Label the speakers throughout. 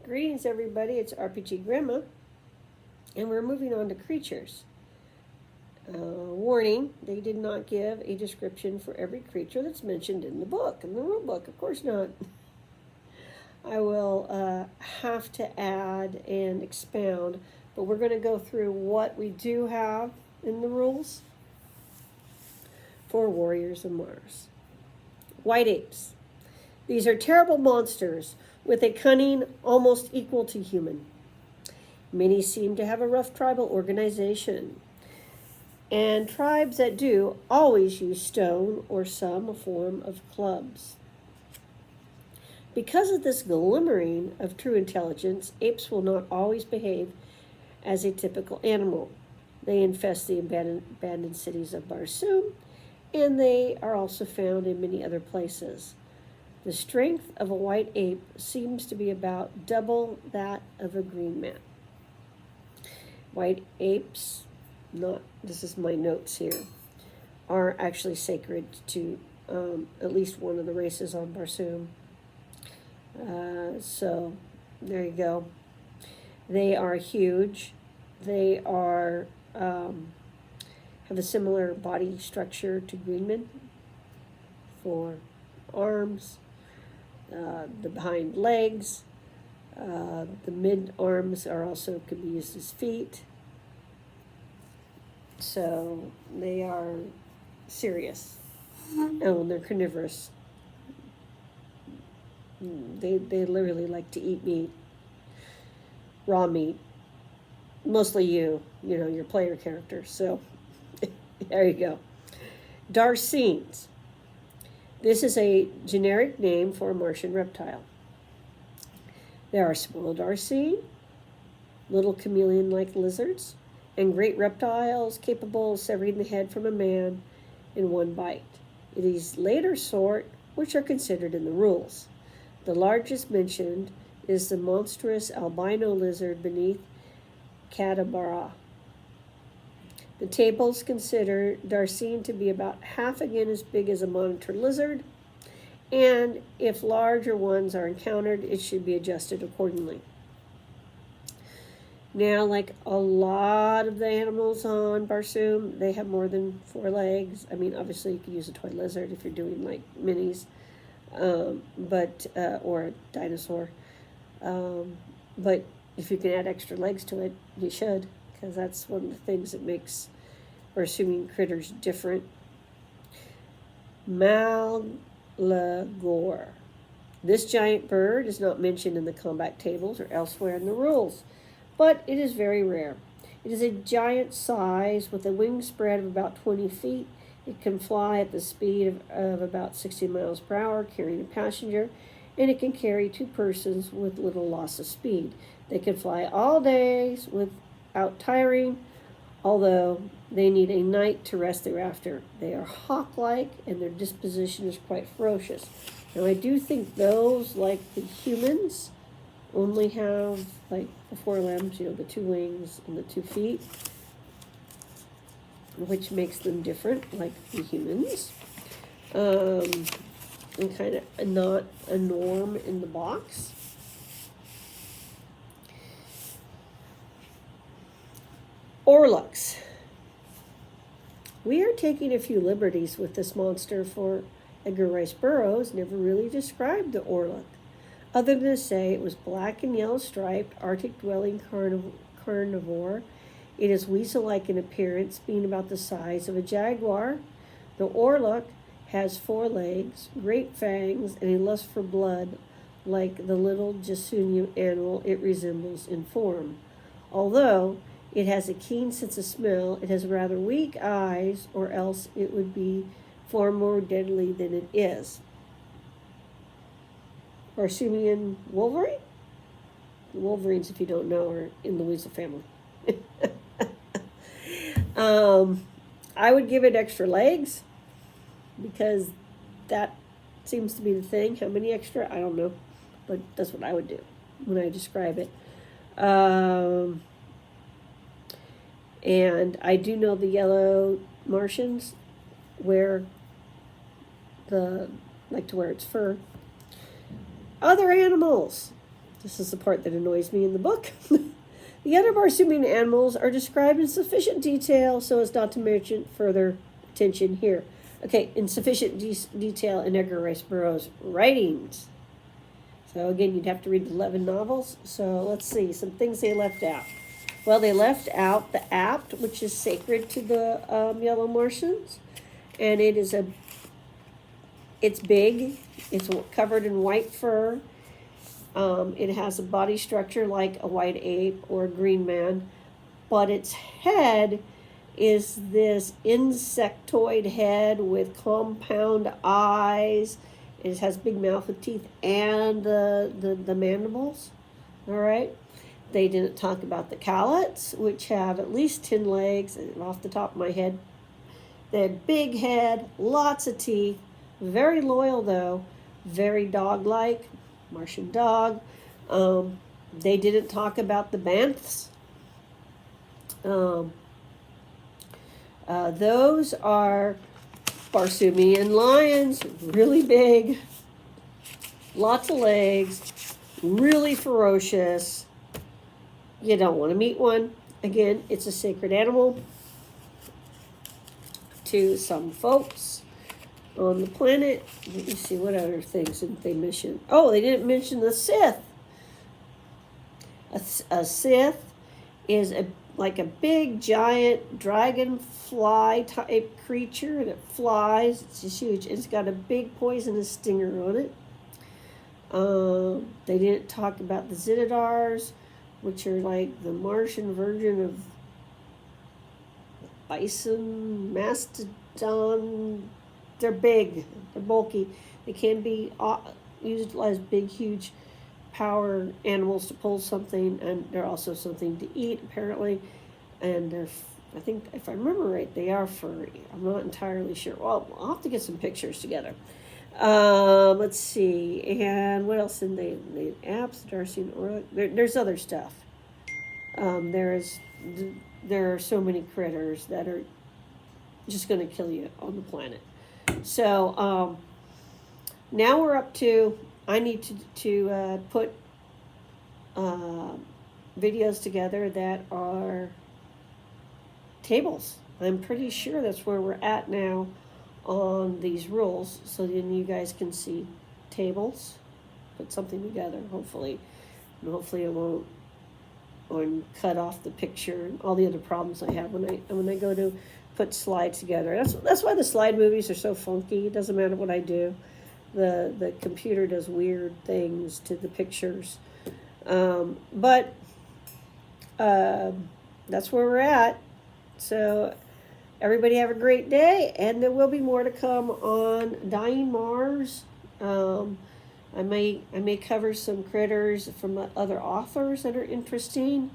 Speaker 1: Greetings, everybody. It's RPG Grandma, and we're moving on to creatures. Warning, they did not give a description for every creature that's mentioned in the book, in the rule book. Of course not. I will have to add and expound, but we're going to go through what we do have in the rules for Warriors of Mars. White apes. These are terrible monsters with a cunning almost equal to human. Many seem to have a rough tribal organization, and tribes that do always use stone or some form of clubs. Because of this glimmering of true intelligence, apes will not always behave as a typical animal. They infest the abandoned cities of Barsoom, and they are also found in many other places. The strength of a white ape seems to be about double that of a green man. White apes, this is my notes here, are actually sacred to at least one of the races on Barsoom. So there you go. They are huge. They are have a similar body structure to Greenman for arms, the behind legs, the mid arms are also could be used as feet. So they are serious. Oh, and they're carnivorous. They literally like to eat meat, raw meat. Mostly your player character. So there you go. Darcenes. This is a generic name for a Martian reptile. There are small Darcene, little chameleon-like lizards, and great reptiles capable of severing the head from a man in one bite. These later sort, which are considered in the rules. The largest mentioned is the monstrous albino lizard beneath Cadabra. The tables consider Darcene to be about half again as big as a monitor lizard, and if larger ones are encountered, it should be adjusted accordingly. Now, like a lot of the animals on Barsoom, they have more than 4 legs. I mean, obviously you could use a toy lizard if you're doing like minis, or a dinosaur. But if you can add extra legs to it, you should, because that's one of the things that makes Barsoom critters different. Malagor. This giant bird is not mentioned in the combat tables or elsewhere in the rules, but it is very rare. It is a giant size with a wingspread of about 20 feet. It can fly at the speed of about 60 miles per hour, carrying a passenger, and it can carry 2 persons with little loss of speed. They can fly all day without tiring, although they need a night to rest thereafter. They are hawk-like, and their disposition is quite ferocious. Now, I do think those, like the humans, only have like the 4 limbs, the 2 wings and the 2 feet, which makes them different, like the humans, and kind of not a norm in the box. Orluks. We are taking a few liberties with this monster, for Edgar Rice Burroughs never really described the Orluk, other than to say it was black and yellow striped, Arctic-dwelling carnivore. It is weasel-like in appearance, being about the size of a jaguar. The Orluk has 4 legs, great fangs, and a lust for blood like the little Jasunian animal it resembles in form. Although it has a keen sense of smell, it has rather weak eyes, or else it would be far more deadly than it is. Barsoomian Wolverine? The Wolverines, if you don't know, are in the weasel family. I would give it extra legs, because that seems to be the thing. How many extra? I don't know, but that's what I would do when I describe it. And I do know the yellow Martians like to wear its fur. Other animals. This is the part that annoys me in the book. The other Barsoomian animals are described in sufficient detail so as not to merit further attention here. Okay, in sufficient detail in Edgar Rice Burroughs' writings. So again, you'd have to read the 11 novels. So let's see, some things they left out. Well, they left out the Apt, which is sacred to the Yellow Martians. And it's big. It's covered in white fur. It has a body structure like a white ape or a green man, but its head is this insectoid head with compound eyes. It has big mouth with teeth and the mandibles. All right. They didn't talk about the calots, which have at least 10 legs. And off the top of my head, they had big head, lots of teeth, very loyal though, very dog-like. Martian dog. They didn't talk about the banths. Those are Barsoomian lions, really big, lots of legs, really ferocious. You don't want to meet one. Again, it's a sacred animal to some folks on the planet. Let me see, what other things did they mention? Oh, they didn't mention the Sith. A Sith is like a big, giant dragonfly type creature that flies. It's just huge. It's got a big poisonous stinger on it. They didn't talk about the Zenithars, which are like the Martian version of bison, mastodon. They're big, they're bulky. They can be used as big, huge power animals to pull something, and they're also something to eat, apparently. And they're, I think, if I remember right, they are furry. I'm not entirely sure. Well, I'll have to get some pictures together. Let's see. And what else did they apps, Darcy and Orla? There's other stuff. There are so many critters that are just going to kill you on the planet. So now we're up to, I need to put videos together that are tables. I'm pretty sure that's where we're at now on these rules, so then you guys can see tables, put something together, hopefully, and hopefully it won't cut off the picture and all the other problems I have when I go to put slides together. That's why the slide movies are so funky. It doesn't matter what I do. The computer does weird things to the pictures. But that's where we're at. So everybody have a great day, and there will be more to come on Dying Mars. I may cover some critters from other authors that are interesting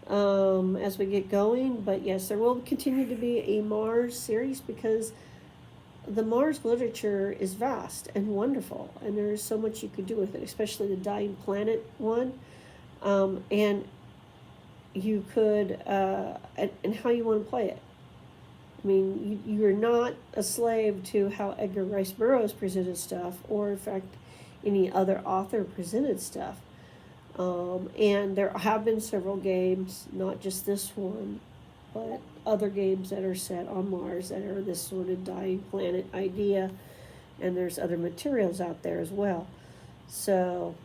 Speaker 1: as we get going. But yes, there will continue to be a Mars series because the Mars literature is vast and wonderful, and there's so much you could do with it, especially the Dying Planet one. And you could, and how you want to play it. I mean, you're not a slave to how Edgar Rice Burroughs presented stuff, or in fact, any other author presented stuff. And there have been several games, not just this one, but other games that are set on Mars that are this sort of dying planet idea. And there's other materials out there as well. So,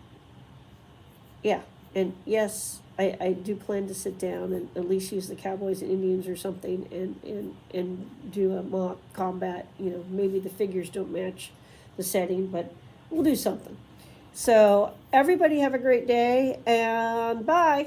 Speaker 1: yeah. And yes, I do plan to sit down and at least use the Cowboys and Indians or something and do a mock combat. You know, maybe the figures don't match the setting, but we'll do something. So everybody have a great day, and bye.